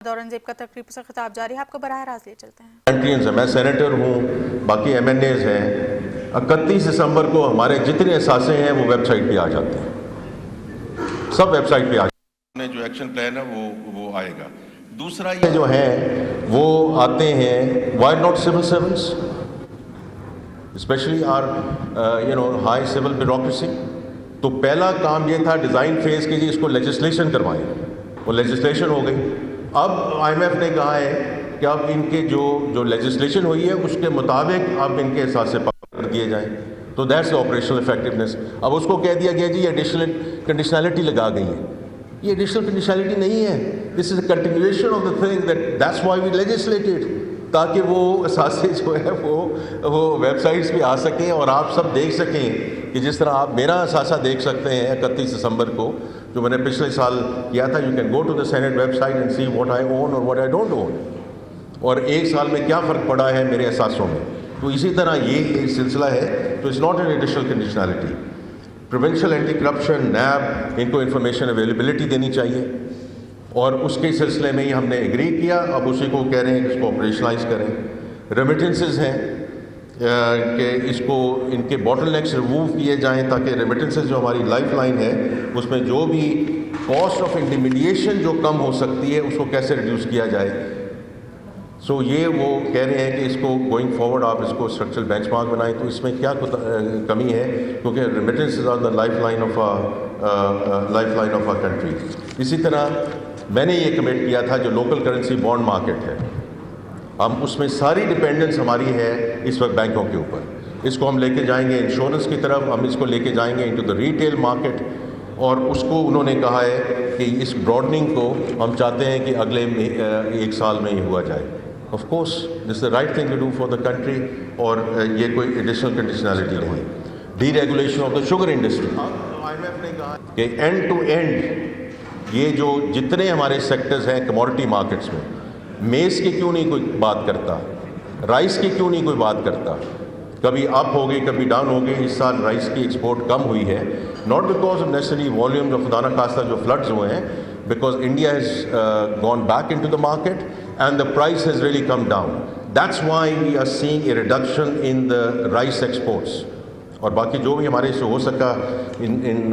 اورنگزیب کا تقریب سے خطاب جاری ہے، آپ کو براہ راست لے چلتے ہیں۔ کنٹریز ہیں، میں سینیٹر ہوں، باقی ایم این ایز ہیں۔ 31 دسمبر کو ہمارے جتنے اثاثے ہیں وہ ویب سائٹ پہ آ جاتے ہیں، سب ویب سائٹ پہ آ جاتے ہیں۔ جو ایکشن پلان ہے وہ آئے گا۔ دوسرا یہ جو ہیں وہ آتے ہیں، why not civil servants especially are high civil bureaucracy. تو پہلا کام یہ تھا ڈیزائن فیز کے، جی اس کو لیجسلیشن کروائیں، وہ لیجسلیشن ہو گئی۔ اب آئی ایم ایف نے کہا ہے کہ اب ان کے جو لیجسلیشن ہوئی ہے اس کے مطابق اب ان کے اثاثے پابند کر دیے جائیں۔ تو دیٹس آپریشنل افیکٹونیس۔ اب اس کو کہہ دیا گیا جی ایڈیشنل کنڈیشنلٹی لگا گئی ہے۔ یہ ایڈیشنل کنڈیشنلٹی نہیں ہے، this is a continuation of the thing, that's why we legislated, تاکہ وہ اثاثے جو ہے وہ ویب سائٹس پہ آ سکیں اور آپ سب دیکھ سکیں کہ جس طرح آپ میرا اثاثہ دیکھ سکتے ہیں 31 دسمبر کو جو میں نے پچھلے سال کیا تھا۔ You can go to the Senate website and see what I own or what I don't own, اور ایک سال میں کیا فرق پڑا ہے میرے اثاثوں میں۔ تو اسی طرح یہ ایک سلسلہ ہے۔ تو it's not an additional conditionality. Provincial anti corruption, NAB, ان کو انفارمیشن اویلیبلٹی دینی چاہیے، اور اس کے سلسلے میں ہی ہم نے ایگری کیا۔ اب اسی کو کہہ رہے ہیں کہ اس کو آپریشنلائز کریں۔ ریمیٹنسز ہیں کہ اس کو ان کے باٹل نیکس ریموو کیے جائیں تاکہ ریمیٹنسز جو ہماری لائف لائن ہے اس میں جو بھی کاسٹ آف انٹیمیڈیشن جو کم ہو سکتی ہے اس کو کیسے ریڈیوس کیا جائے۔ سو یہ وہ کہہ رہے ہیں کہ اس کو گوئنگ فارورڈ آپ اس کو اسٹرکچرل بینچ مارک بنائیں۔ تو اس میں کیا کمی ہے، کیونکہ remittances are the life line of a country. اسی طرح میں نے یہ کمٹ کیا تھا جو لوکل کرنسی بانڈ مارکیٹ ہے، ہم اس میں ساری ڈپینڈنس ہماری ہے اس وقت بینکوں کے اوپر۔ اس کو ہم لے کے جائیں گے انشورنس کی طرف، ہم اس کو لے کے جائیں گے انٹو دا ریٹیل مارکیٹ، اور اس کو انہوں نے کہا ہے کہ اس براڈننگ کو ہم چاہتے ہیں کہ اگلے 1 سال میں ہی ہوا جائے۔ Of course this is the right thing to do for the country, اور یہ کوئی ایڈیشنل کنڈیشنلٹی نہیں۔ Deregulation of the sugar industry, I M F نے کہا کہ اینڈ ٹو اینڈ یہ جو جتنے ہمارے سیکٹرز ہیں کموڈٹی مارکیٹس میں، میز کی کیوں نہیں کوئی بات کرتا، رائس کی کیوں نہیں کوئی بات کرتا؟ کبھی اپ ہو گئی کبھی ڈاؤن ہو گئی۔ اس سال رائس کی ایکسپورٹ کم ہوئی ہے، not because of necessary volume, جو خدا نخواستہ جو فلڈز ہوئے ہیں، because India has gone back into the market and the price has really come down. That's why we are seeing a reduction in the rice exports. اور باقی جو بھی ہمارے سے ہو سکا ان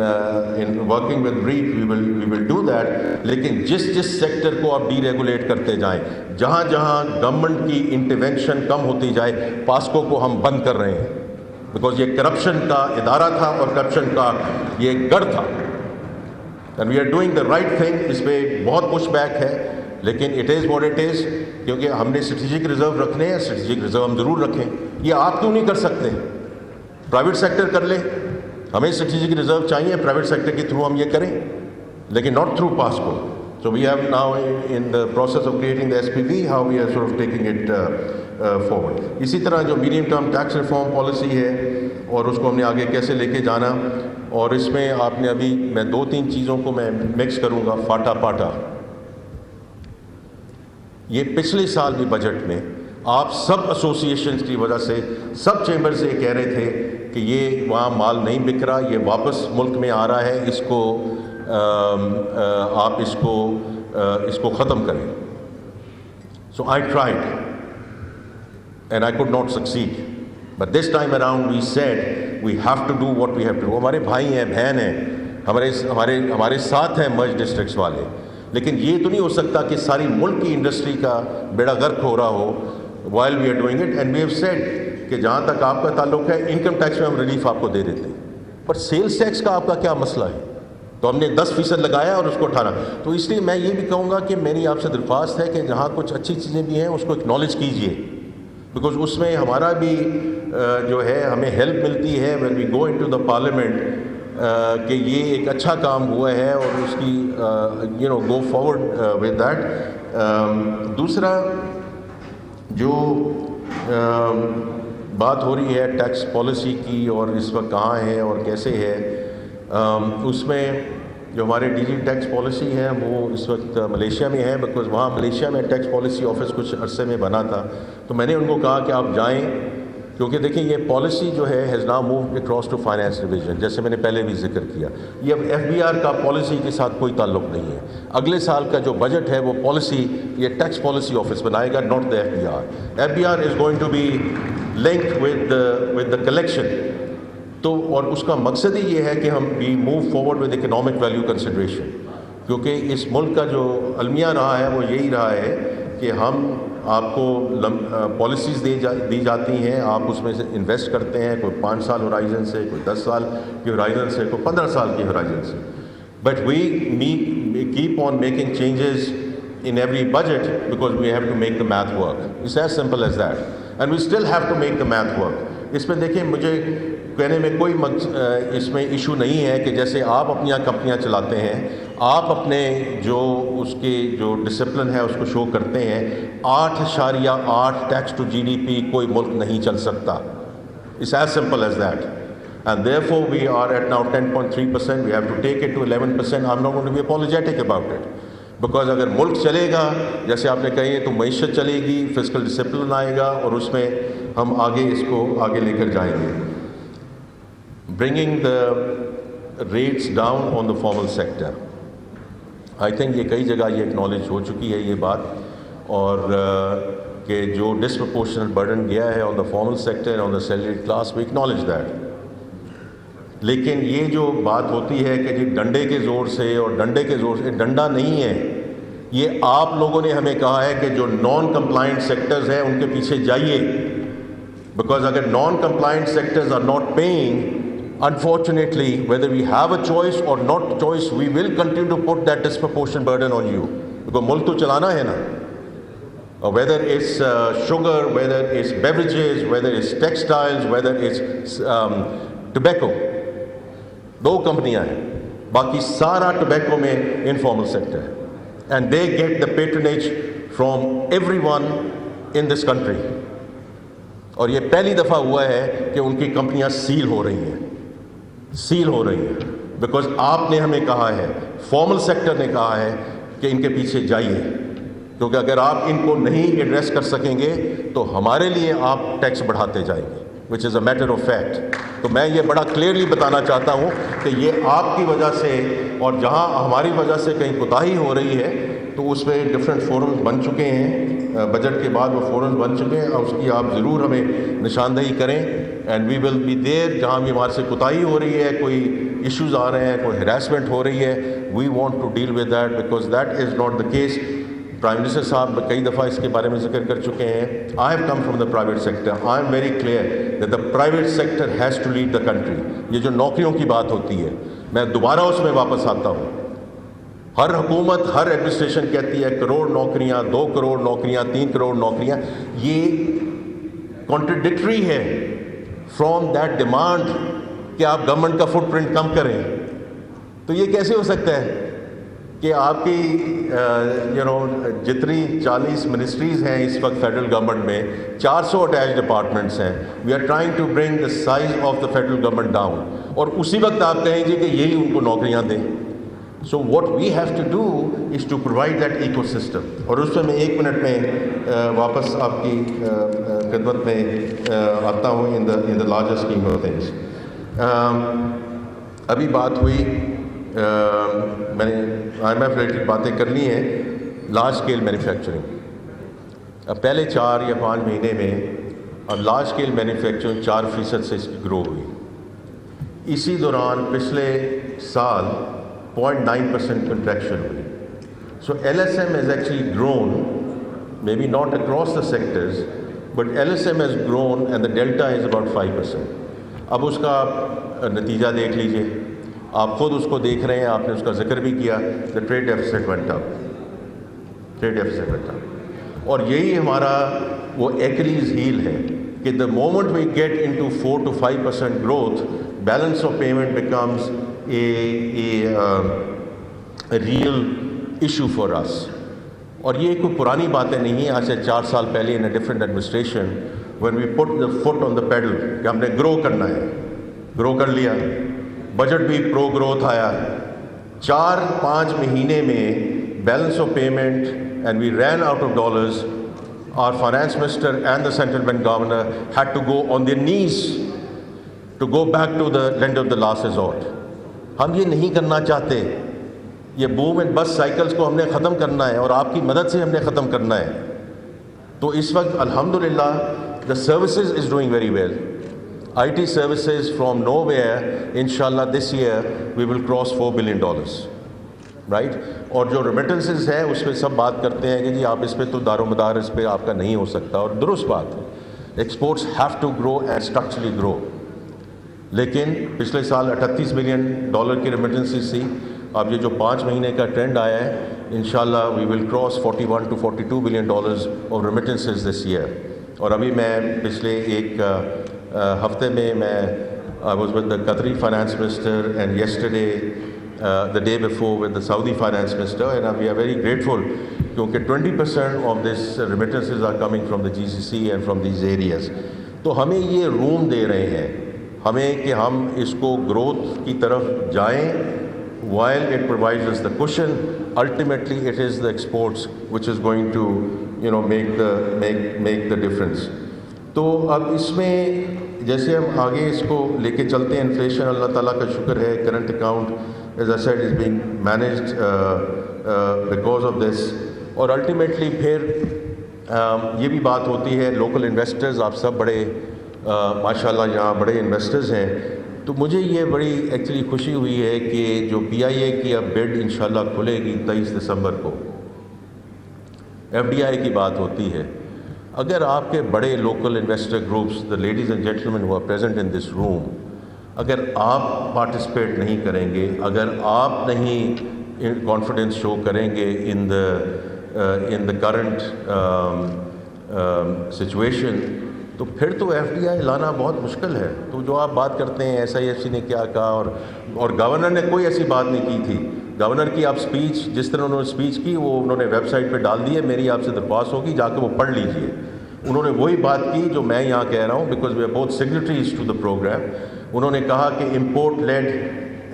working with rate we will do that. لیکن جس سیکٹر کو آپ ڈی ریگولیٹ کرتے جائیں، جہاں جہاں گورنمنٹ کی انٹرونشن کم ہوتی جائے، پاسکو کو ہم بند کر رہے ہیں، بیکاز یہ کرپشن کا ادارہ تھا اور کرپشن کا یہ گڑھ تھا۔ And we are doing the right thing. اس پہ بہت پش بیک ہے، لیکن it is what it is, کیونکہ ہم نے اسٹریٹجک ریزرو رکھنے ہیں۔ اسٹریٹجک ریزرو ہم ضرور رکھیں، یہ آپ کیوں نہیں کر سکتے؟ پرائیویٹ سیکٹر کر لے، ہمیں اسٹریٹجک ریزرو چاہیے، پرائیویٹ سیکٹر کے تھرو ہم یہ کریں، لیکن not through PASSCO. So we have now in the process of creating the SPV, how we are sort of taking it forward. اسی طرح جو medium term tax reform policy ہے اور اس کو ہم نے آگے کیسے لے کے جانا، اور اس میں آپ نے ابھی میں 2-3 چیزوں کو میں مکس کروں گا۔ فاٹا پاٹا، یہ پچھلے سال بھی بجٹ میں آپ سب ایسوسیشنز کی وجہ سے سب چیمبر سے یہ کہہ رہے تھے کہ یہ وہاں مال نہیں بک رہا، یہ واپس ملک میں آ رہا ہے، اس کو آپ اس کو ختم کریں۔ So I tried and I could not succeed, but this time around we said we have to do what we have to do. ہمارے بھائی ہیں، بہن ہیں، ہمارے ساتھ ہیں مرج ڈسٹرکٹس والے، لیکن یہ تو نہیں ہو سکتا کہ ساری ملک کی انڈسٹری کا بیڑا غرق ہو رہا ہو while we are doing it, and we have said کہ جہاں تک آپ کا تعلق ہے انکم ٹیکس میں ہم ریلیف آپ کو دے دیتے ہیں، پر سیلز ٹیکس کا آپ کا کیا مسئلہ ہے؟ تو ہم نے 10% لگایا اور اس کو اٹھانا۔ تو اس لیے میں یہ بھی کہوں گا کہ میری آپ سے درخواست ہے کہ جہاں کچھ اچھی چیزیں بھی ہیں اس کو اکنالج کیجئے، بیکاز اس میں ہمارا بھی جو ہے ہمیں ہیلپ ملتی ہے when we go into the parliament کہ یہ ایک اچھا کام ہوا ہے اور اس کی go forward with that۔ دوسرا جو بات ہو رہی ہے ٹیکس پالیسی کی اور اس وقت کہاں ہے اور کیسے ہے، اس میں جو ہمارے ڈی جی ٹیکس پالیسی ہے وہ اس وقت ملیشیا میں ہے، بیکاز وہاں ملیشیا میں ٹیکس پالیسی آفس کچھ عرصے میں بنا تھا۔ تو میں نے ان کو کہا کہ آپ جائیں کیونکہ دیکھیں یہ پالیسی جو ہے has now moved across to finance division, جیسے میں نے پہلے بھی ذکر کیا، یہ اب ایف بی آر کا پالیسی کے ساتھ کوئی تعلق نہیں ہے. اگلے سال کا جو بجٹ ہے وہ پالیسی یہ ٹیکس پالیسی آفس بنائے گا، not the F B R. F B R is going to be linked with the collection. تو اور اس کا مقصد ہی یہ ہے کہ ہم we move forward with economic value consideration, کیونکہ اس ملک کا جو المیہ رہا ہے وہ یہی رہا ہے کہ ہم آپ کو پالیسیز دی جاتی ہیں، آپ اس میں سے انویسٹ کرتے ہیں، کوئی 5 سال ہورائزن سے، کوئی 10 سال کی ہورائزن سے، کوئی 15 سال کی ہورائزن سے. But we keep on making changes in every budget because we have to make the math work. It's as simple as that. And we still have to make the math work. اس میں دیکھیں مجھے کہنے میں کوئی اس میں issue نہیں ہے کہ جیسے آپ اپنی کمپنیاں چلاتے ہیں، آپ اپنے جو اس کے جو ڈسپلن ہے اس کو شو کرتے ہیں. 8.8 tax to G D P کوئی ملک نہیں چل سکتا. It's as simple as that. And therefore we are at now 10.3%. We have to take it to 11%. I'm not going to be apologetic about it. Because اگر ملک چلے گا جیسے آپ نے کہی تو معیشت چلے گی، فسکل ڈسپلن آئے گا، اور اس میں ہم آگے اس کو آگے لے کر جائیں گے. Bringing the rates down on the formal sector, I think یہ کئی جگہ یہ اکنالج ہو چکی ہے یہ بات، اور کہ جو ڈسپرپورشنل برڈن گیا ہے on the formal sector on the salaried class, we acknowledge that. لیکن یہ جو بات ہوتی ہے کہ جی ڈنڈے کے زور سے اور ڈنڈے کے زور سے، ڈنڈا نہیں ہے یہ. آپ لوگوں نے ہمیں کہا ہے کہ جو نان کمپلائنٹ سیکٹرز ہیں ان کے پیچھے جائیے، بیکاز اگر non compliant sectors are not paying, unfortunately whether we have a choice or not choice, we will continue to put that disproportion burden on you, because ملک تو چلانا ہے نا. whether it's sugar, whether it's beverages, whether it's textiles, whether it's tobacco. 2 کمپنیاں ہیں، باقی سارا tobacco میں انفارمل سیکٹر ہے. And they get the patronage from every one in this country. اور یہ پہلی دفعہ ہوا ہے کہ ان کی کمپنیاں سیل ہو رہی ہیں بیکاز آپ نے ہمیں کہا ہے، فارمل سیکٹر نے کہا ہے کہ ان کے پیچھے جائیے، کیونکہ اگر آپ ان کو نہیں ایڈریس کر سکیں گے تو ہمارے لیے آپ ٹیکس بڑھاتے جائیں گے، وچ از اے میٹر آف فیکٹ. تو میں یہ بڑا کلیئرلی بتانا چاہتا ہوں کہ یہ آپ کی وجہ سے، اور جہاں ہماری وجہ سے کہیں کوتاہی ہو رہی ہے تو اس میں ڈفرینٹ فورمز بن چکے ہیں، بجٹ کے بعد وہ فورمز بن چکے ہیں، اور اس کی آپ ضرور ہمیں نشاندہی کریں. And we will be there, جہاں بھی ہمارے سے کوتاہی ہو رہی ہے، کوئی ایشوز آ رہے ہیں، کوئی ہراسمنٹ ہو رہی ہے، we want to deal with that because that is not the case. Prime minister صاحب کئی دفعہ اس کے بارے میں ذکر کر چکے ہیں. I have come from the private sector. I am very clear that the private sector has to lead the country. یہ جو نوکریوں کی بات ہوتی ہے، میں دوبارہ اس میں واپس آتا ہوں. ہر حکومت، ہر ایڈمنسٹریشن کہتی ہے 1 کروڑ نوکریاں، 2 کروڑ نوکریاں، 3 کروڑ نوکریاں. یہ کانٹرڈکٹری ہے فرام دیٹ ڈیمانڈ کہ آپ گورنمنٹ کا فٹ پرنٹ کم کریں. تو یہ کیسے ہو سکتا ہے کہ آپ کی جتنی 40 منسٹریز ہیں اس وقت فیڈرل گورنمنٹ میں، 400 اٹیچ ڈپارٹمنٹس ہیں. We are trying to bring the size of the federal government down, اور اسی وقت آپ کہیں گے کہ یہی ان کو نوکریاں دیں. So what we have to do is to provide that ecosystem. اور اس میں 1 منٹ میں واپس آپ کی خدمت میں آتا ہوں in the larger scheme of things. ابھی بات ہوئی، میں نے آئی ایم ایف ریلیٹڈ باتیں کر لی ہیں. لارج اسکیل مینوفیکچرنگ، اب پہلے 4 یا 5 مہینے میں اب لارج اسکیل مینوفیکچرنگ 4% سے اس کی گرو ہوئی. اسی دوران پچھلے سال 0.9% کنٹریکشن ہوئی. So L S M has actually grown, maybe not across the sectors but L S M has grown and the delta is about 5%. اب اس کا نتیجہ دیکھ لیجیے، آپ خود اس کو دیکھ رہے ہیں، آپ نے اس کا ذکر بھی کیا. The trade deficit went up, اور یہی ہمارا وہ ایکلیز ہیل ہے کہ the moment we get into 4 to 5% growth, balance of payment becomes a real issue for us. اور یہ کوئی پرانی باتیں نہیں ہیں، آج سے 4 سال پہلے in a different administration when we put the foot on the pedal کہ ہم نے گرو کرنا ہے، گرو کر لیا. بجٹ بھی پرو گروتھ آیا. 4-5 مہینے میں balance of payment and we ran out of dollars. our finance minister and the central bank governor had to go on their knees to go back to the lender of the last resort. ہم یہ نہیں کرنا چاہتے. یہ boom and بس cycles کو ہم نے ختم کرنا ہے اور آپ کی مدد سے ہم نے ختم کرنا ہے. تو اس وقت الحمدللہ the services is doing very well. IT services from nowhere, inshallah this year we will cross $4 billion. Right. اور جو ریمیٹنسز ہے اس پہ سب بات کرتے ہیں کہ جی آپ اس پہ تو دار و مدار اس پہ آپ کا نہیں ہو سکتا, اور درست بات ہے. Exports have to grow and structurally grow. لیکن پچھلے سال $38 بلین کی ریمیٹنسز تھی. اب یہ جو 5 مہینے کا ٹرینڈ آیا ہے, انشاءاللہ we will cross $41 to $42 billion of remittances this year. اور ابھی میں پچھلے ایک ہفتے میں I was with the Qatari finance minister, and yesterday the day before with the Saudi finance minister, and we are very grateful because 20% of this remittances are coming from the GCC and from these areas. تو ہمیں یہ روم دے رہے ہیں ہمیں کہ ہم اس کو growth کی طرف جائیں, while it provides us the cushion. Ultimately it is the exports which is going to make the difference. تو اب اس میں جیسے ہم آگے اس کو لے کے چلتے ہیں, انفلیشن اللہ تعالیٰ کا شکر ہے, current account as I said is being managed because of this. اور الٹیمیٹلی پھر یہ بھی بات ہوتی ہے لوکل انویسٹرز, آپ سب بڑے ماشاء اللہ یہاں بڑے انویسٹرز ہیں. تو مجھے یہ بڑی ایکچولی خوشی ہوئی ہے کہ جو PIA کی اب بڈ انشاءاللہ کھلے گی 23 دسمبر کو, FDI کی بات ہوتی ہے. اگر آپ کے بڑے local investor groups, the ladies and gentlemen who are present in this room, اگر آپ پارٹیسپیٹ نہیں کریں گے, اگر آپ نہیں کانفیڈنس شو کریں گے in the current situation, تو پھر تو FDI لانا بہت مشکل ہے. تو جو آپ بات کرتے ہیں SIFC نے کیا کہا, اور گورنر نے کوئی ایسی بات نہیں کی تھی. گورنر کی آپ اسپیچ جس طرح انہوں نے اسپیچ کی وہ انہوں نے ویب سائٹ پہ ڈال دی ہے. میری آپ سے درخواست ہوگی جا کے وہ پڑھ لیجئے. انہوں نے وہی بات کی جو میں یہاں کہہ رہا ہوں, because we are both signatories to the program. انہوں نے کہا کہ import led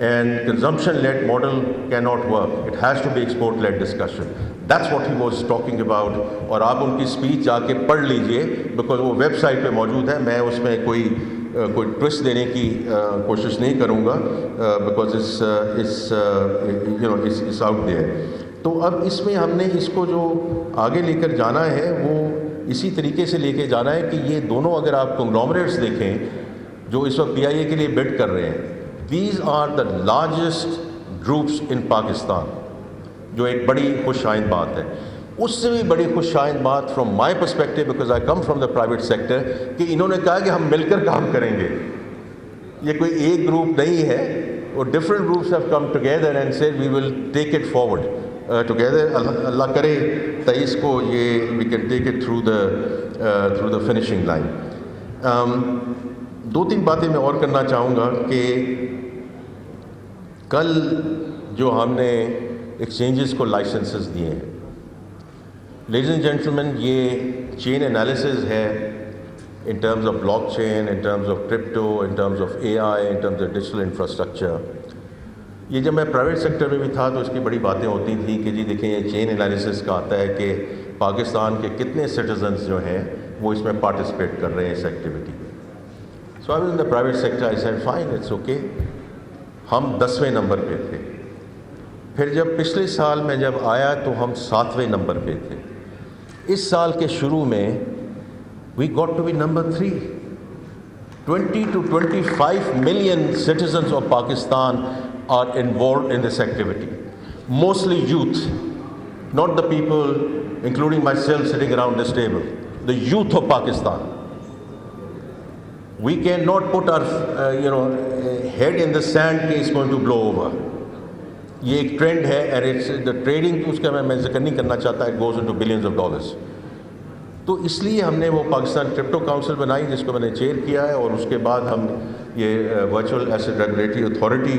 and consumption led model can not work, it has to be export led discussion. That's what he was talking about. اور آپ ان کی اسپیچ جا کے پڑھ لیجئے بیکاز وہ ویب سائٹ پہ موجود ہے. میں اس میں کوئی ٹوسٹ دینے کی کوشش نہیں کروں گا بیکاز اٹس آؤٹ دیئر. تو اب اس میں ہم نے اس کو جو آگے لے کر جانا ہے وہ اسی طریقے سے لے کے جانا ہے کہ یہ دونوں, اگر آپ کنگلومریٹس دیکھیں جو اس وقت PIA کے لیے بڈ کر رہے ہیں, these are the largest groups in Pakistan, جو ایک بڑی خوش آئند بات ہے. اس سے بھی بڑی خوش آئند بات from my perspective, because I come from the private sector, کہ انہوں نے کہا کہ ہم مل کر کام کریں گے. یہ کوئی ایک گروپ نہیں ہے, اور different groups have come together and said we will take it forward together. اللہ کرے 23 کو یہ we can take it through the finishing line. 2-3 باتیں میں اور کرنا چاہوں گا کہ کل جو ہم نے ایکسچینجز کو لائسنسز دیے ہیں, لیڈیز اینڈ جینٹلمین, یہ چین انالیسز ہے in terms of blockchain, in terms of crypto, in terms of AI, in terms of digital infrastructure. یہ جب میں پرائیویٹ سیکٹر میں بھی تھا تو اس کی بڑی باتیں ہوتی تھیں کہ جی دیکھیں یہ چین انالیسز کا آتا ہے کہ پاکستان کے کتنے سٹیزنز جو ہیں وہ اس میں پارٹیسپیٹ کر رہے ہیں اس ایکٹیویٹی میں. So I was in the private sector, I said fine it's okay. ہم 10ویں نمبر پہ تھے. پھر جب پچھلے سال میں جب آیا تو ہم 7ویں نمبر پہ تھے. اس سال کے شروع میں we got to be number 3. 20 to 25 million citizens of Pakistan are involved in this activity. Mostly youth, not the people, including myself, sitting around this table. The youth of Pakistan. We cannot put our head in the sand کہ it's going to blow over. یہ ایک trend ہے, and it's the trading, اس کا میں ذکر نہیں کرنا چاہتا, it goes into billions of dollars. تو اس لیے ہم نے وہ پاکستان کرپٹو کاؤنسل بنائی جس کو میں نے چیئر کیا ہے, اور اس کے بعد ہم یہ ورچوئل ایسٹ ریگولیٹری اتھارٹی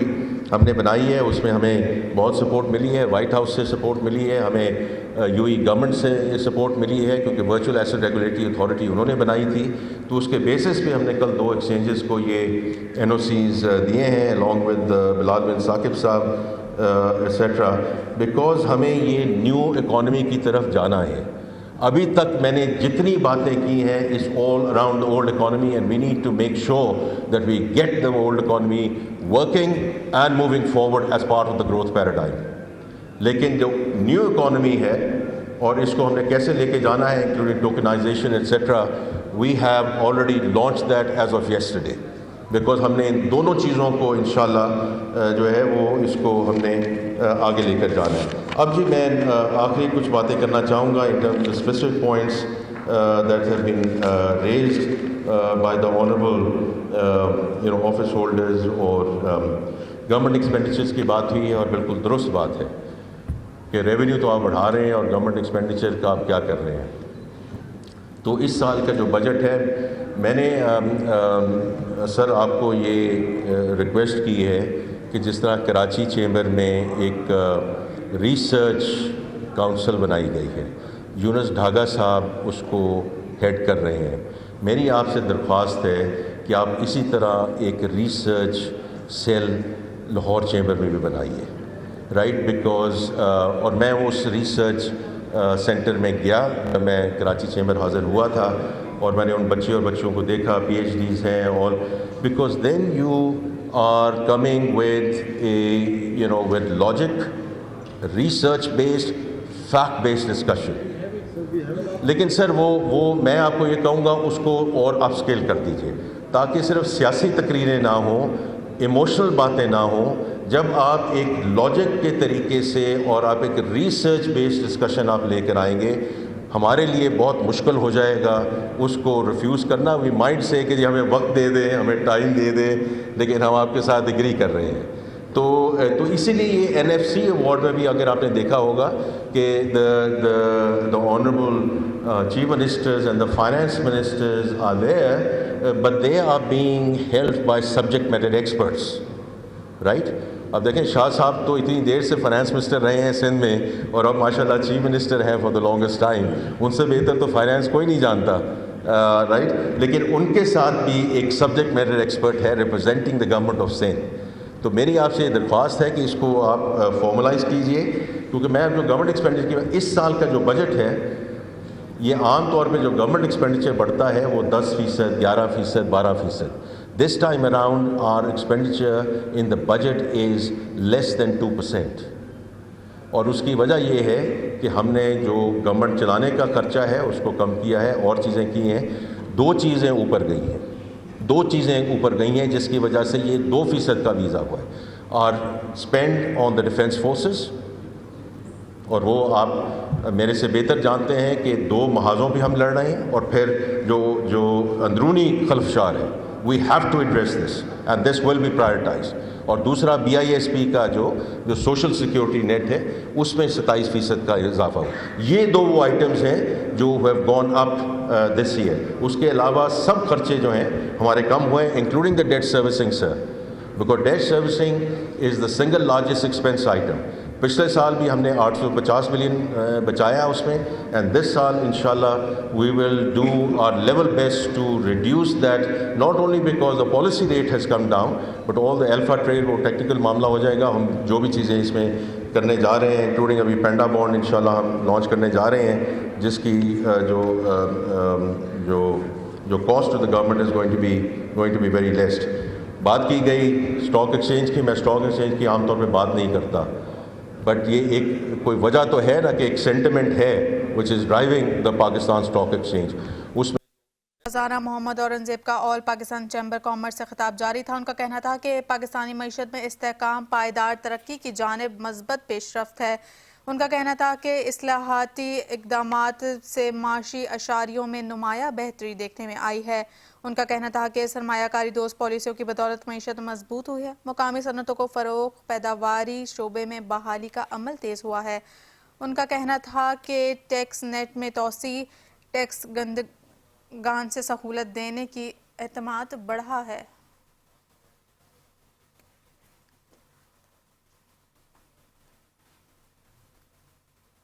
ہم نے بنائی ہے. اس میں ہمیں بہت سپورٹ ملی ہے, وائٹ ہاؤس سے سپورٹ ملی ہے, ہمیں UAE گورنمنٹ سے سپورٹ ملی ہے کیونکہ ورچوئل ایسٹ ریگولیٹری اتھارٹی انہوں نے بنائی تھی. تو اس کے بیسس پہ ہم نے کل 2 ایکسچینجز کو یہ NOCs دیے ہیں along with بلال بن ثاقب صاحب ایٹسیٹرا, بیکاز ہمیں یہ نیو اکانومی کی طرف جانا ہے. ابھی تک میں نے جتنی باتیں کی ہیں اس all around the old economy, and we need to make sure that we get the old economy working and moving forward as part of the growth paradigm. لیکن جو نیو اکانومی ہے اور اس کو ہم نے کیسے لے کے جانا ہے including tokenization etcetera, we have already launch that as of yesterday, because ہم نے ان دونوں چیزوں کو انشاءاللہ جو ہے وہ اس کو ہم نے آگے لے کر جانا ہے. اب جی میں آخری کچھ باتیں کرنا چاہوں گا in terms of specific points that have been raised by the honourable office holders. اور گورنمنٹ ایکسپینڈیچرز کی بات ہوئی ہے اور بالکل درست بات ہے کہ ریونیو تو آپ بڑھا رہے ہیں اور گورنمنٹ ایکسپینڈیچر کا آپ کیا کر رہے ہیں. تو اس سال کا جو بجٹ ہے, میں نے سر آپ کو یہ ریکویسٹ کی ہے کہ جس طرح کراچی چیمبر میں ایک ریسرچ کاؤنسل بنائی گئی ہے, یونس ڈھاگا صاحب اس کو ہیڈ کر رہے ہیں, میری آپ سے درخواست ہے کہ آپ اسی طرح ایک ریسرچ سیل لاہور چیمبر میں بھی بنائیے, رائٹ, بیکاز اور میں اس ریسرچ سینٹر میں گیا, میں کراچی چیمبر حاضر ہوا تھا اور میں نے ان بچے اور بچوں کو دیکھا, پی ایچ ڈیز ہیں, اور because then you are coming with logic, research based, fact based discussion. لیکن سر وہ میں آپ کو یہ کہوں گا اس کو اور اپ اسکیل کر دیجیے تاکہ صرف سیاسی تقریریں نہ ہوں, ایموشنل باتیں نہ ہوں. جب آپ ایک لاجک کے طریقے سے اور آپ ایک ریسرچ بیسڈ ڈسکشن آپ لے کر آئیں گے, ہمارے لیے بہت مشکل ہو جائے گا اس کو ریفیوز کرنا. وی مائنڈ سے کہ جی ہمیں وقت دے دیں, ہمیں ٹائم دے دیں, لیکن ہم آپ کے ساتھ ایگری کر رہے ہیں. تو اسی لیے یہ NFC ایوارڈ میں بھی اگر آپ نے دیکھا ہوگا کہ the honorable chief ministers and the finance ministers are there, but they are being held by subject matter experts, right? اب دیکھیں شاہ صاحب تو اتنی دیر سے فائنانس منسٹر رہے ہیں سندھ میں اور اب ماشاءاللہ چیف منسٹر ہیں فار دا لانگسٹ ٹائم, ان سے بہتر تو فائنانس کوئی نہیں جانتا, رائٹ. لیکن ان کے ساتھ بھی ایک سبجیکٹ میٹر ایکسپرٹ ہے representing the government of Sindh. تو میری آپ سے یہ درخواست ہے کہ اس کو آپ فارملائز کیجئے, کیونکہ میں جو گورنمنٹ ایکسپینڈیچر کی اس سال کا جو بجٹ ہے, یہ عام طور پہ جو گورنمنٹ ایکسپینڈیچر بڑھتا ہے وہ 10%, 11%, 12%. This time around our expenditure in the budget is less than 2%. اور اس کی وجہ یہ ہے کہ ہم نے جو گورنمنٹ چلانے کا خرچہ ہے اس کو کم کیا ہے, اور چیزیں کی ہیں. دو چیزیں اوپر گئی ہیں جس کی وجہ سے یہ 2% کا بھی اضافہ ہے. اور spend on the defence forces, اور وہ آپ میرے سے بہتر جانتے ہیں کہ 2 محاذوں پہ ہم لڑ رہے ہیں, اور پھر جو اندرونی خلفشار ہے, we have to address this and this will be prioritized. اور دوسرا BISP کا جو سوشل سیکیورٹی نیٹ ہے اس میں 27% کا اضافہ ہو. یہ 2 وہ آئٹمز ہیں جو have gone up this year. اس کے علاوہ سب خرچے جو ہیں ہمارے کم ہوئے, including the debt servicing, sir, because debt servicing is the single largest expense item. پچھلے سال بھی ہم نے 850 ملین بچایا اس میں, اینڈ دس سال انشاءاللہ we will do our level best to reduce that, not only because the policy rate has come down but all the alpha trade, وہ ٹیکنیکل معاملہ ہو جائے گا. ہم جو بھی چیزیں اس میں کرنے جا رہے ہیں انکلوڈنگ ابھی پینڈا بانڈ انشاءاللہ ہم لانچ کرنے جا رہے ہیں, جس کی جو cost to the government is going to be very less. بات کی گئی اسٹاک ایکسچینج کی, میں اسٹاک ایکسچینج کی عام طور پہ بات نہیں کرتا, بٹ یہ ایک کوئی وجہ تو ہے نا کہ ایک سینٹیمنٹ ہے which is driving the Pakistan Stock Exchange. اس میں خزانہ محمد اورنگزیب کا آل پاکستان چیمبر کامرس سے خطاب جاری تھا. ان کا کہنا تھا کہ پاکستانی معیشت میں استحکام پائیدار ترقی کی جانب مثبت پیش رفت ہے. ان کا کہنا تھا کہ اصلاحاتی اقدامات سے معاشی اشاریوں میں نمایاں بہتری دیکھنے میں آئی ہے. ان کا کہنا تھا کہ سرمایہ کاری دوست پالیسیوں کی بدولت معیشت مضبوط ہوئی ہے. مقامی صنعتوں کو فروغ, پیداواری شعبے میں بحالی کا عمل تیز ہوا ہے. ان کا کہنا تھا کہ ٹیکس نیٹ میں توسیع ٹیکس گان سے سہولت دینے کی اعتماد بڑھا ہے.